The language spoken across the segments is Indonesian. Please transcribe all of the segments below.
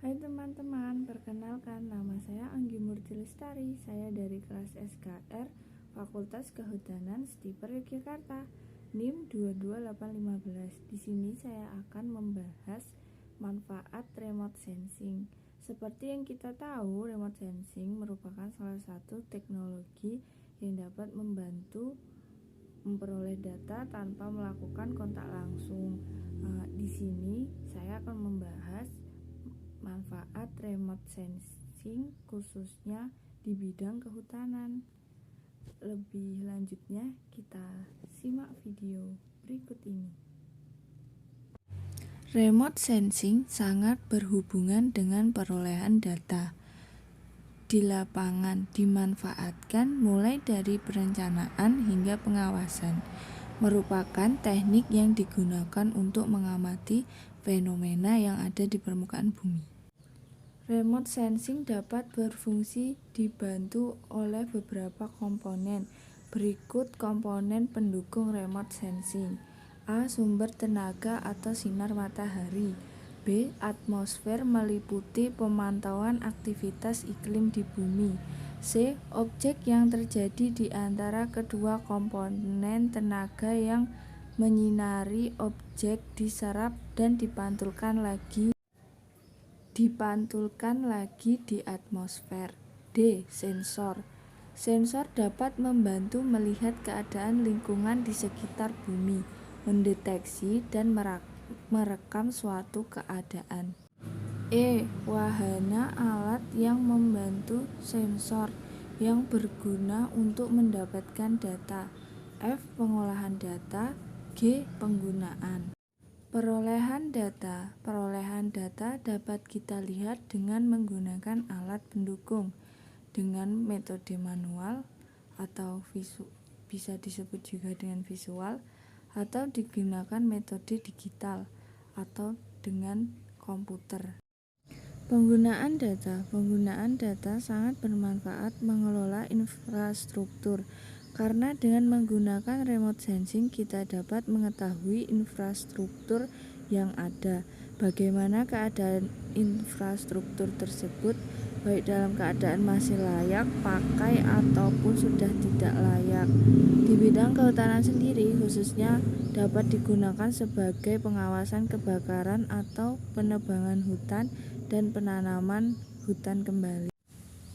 Hai teman-teman, perkenalkan nama saya Anggi Murti Lestari. Saya dari kelas SKR Fakultas Kehutanan Stiper Yogyakarta, NIM 22815. Di sini saya akan membahas manfaat remote sensing. Seperti yang kita tahu, remote sensing merupakan salah satu teknologi yang dapat membantu memperoleh data tanpa melakukan kontak langsung. Di sini saya akan membahas manfaat remote sensing khususnya di bidang kehutanan. Lebih lanjutnya kita simak video berikut ini. Remote sensing sangat berhubungan dengan perolehan data di lapangan, dimanfaatkan mulai dari perencanaan hingga pengawasan. Merupakan teknik yang digunakan untuk mengamati fenomena yang ada di permukaan bumi. Remote sensing dapat berfungsi dibantu oleh beberapa komponen. Berikut komponen pendukung remote sensing. A. Sumber tenaga atau sinar matahari. B. Atmosfer meliputi pemantauan aktivitas iklim di bumi. C. Objek yang terjadi di antara kedua komponen tenaga yang menyinari objek diserap dan dipantulkan lagi di atmosfer. D. Sensor. Sensor dapat membantu melihat keadaan lingkungan di sekitar bumi, mendeteksi dan merekam suatu keadaan. E. Wahana alat yang membantu sensor yang berguna untuk mendapatkan data. F. Pengolahan data. G. Penggunaan. Perolehan data dapat kita lihat dengan menggunakan alat pendukung dengan metode manual atau bisa disebut juga dengan visual, atau digunakan metode digital atau dengan komputer. Penggunaan data sangat bermanfaat mengelola infrastruktur, karena dengan menggunakan remote sensing kita dapat mengetahui infrastruktur yang ada, bagaimana keadaan infrastruktur tersebut, baik dalam keadaan masih layak pakai ataupun sudah tidak layak. Di bidang kehutanan sendiri khususnya dapat digunakan sebagai pengawasan kebakaran atau penebangan hutan dan penanaman hutan kembali.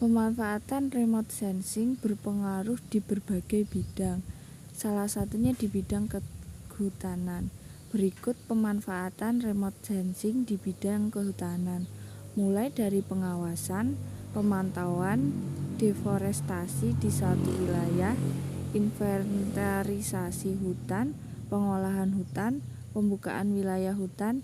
Pemanfaatan remote sensing berpengaruh di berbagai bidang, salah satunya di bidang kehutanan. Berikut pemanfaatan remote sensing di bidang kehutanan, mulai dari pengawasan, pemantauan, deforestasi di suatu wilayah, inventarisasi hutan, pengolahan hutan, pembukaan wilayah hutan.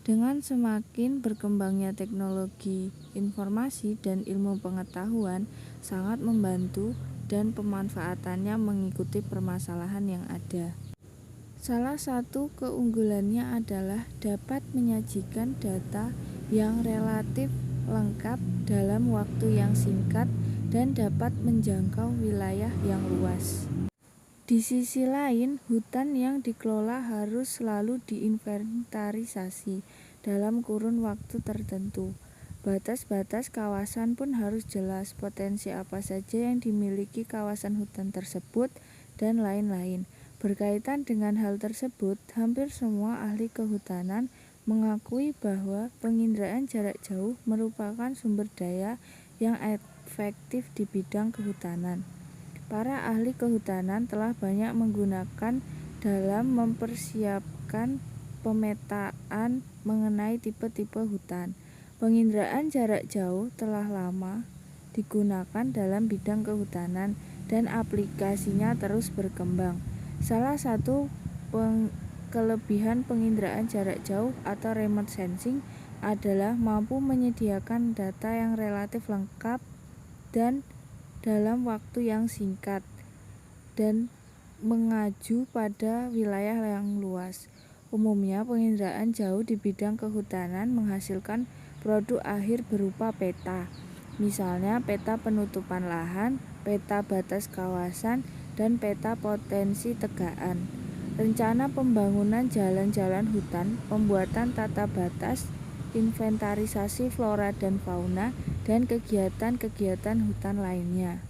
Dengan semakin berkembangnya teknologi informasi dan ilmu pengetahuan sangat membantu dan pemanfaatannya mengikuti permasalahan yang ada. Salah satu keunggulannya adalah dapat menyajikan data yang relatif lengkap dalam waktu yang singkat dan dapat menjangkau wilayah yang luas. Di sisi lain, hutan yang dikelola harus selalu diinventarisasi dalam kurun waktu tertentu. Batas-batas kawasan pun harus jelas, potensi apa saja yang dimiliki kawasan hutan tersebut, dan lain-lain. Berkaitan dengan hal tersebut, hampir semua ahli kehutanan mengakui bahwa penginderaan jarak jauh merupakan sumber daya yang efektif di bidang kehutanan. Para ahli kehutanan telah banyak menggunakan dalam mempersiapkan pemetaan mengenai tipe-tipe hutan. Penginderaan jarak jauh telah lama digunakan dalam bidang kehutanan dan aplikasinya terus berkembang. Salah satu kelebihan penginderaan jarak jauh atau remote sensing adalah mampu menyediakan data yang relatif lengkap dan dalam waktu yang singkat dan mengacu pada wilayah yang luas. Umumnya penginderaan jauh di bidang kehutanan menghasilkan produk akhir berupa peta, misalnya peta penutupan lahan, peta batas kawasan, dan peta potensi tegaan. Rencana pembangunan jalan-jalan hutan, pembuatan tata batas, inventarisasi flora dan fauna, dan kegiatan-kegiatan hutan lainnya.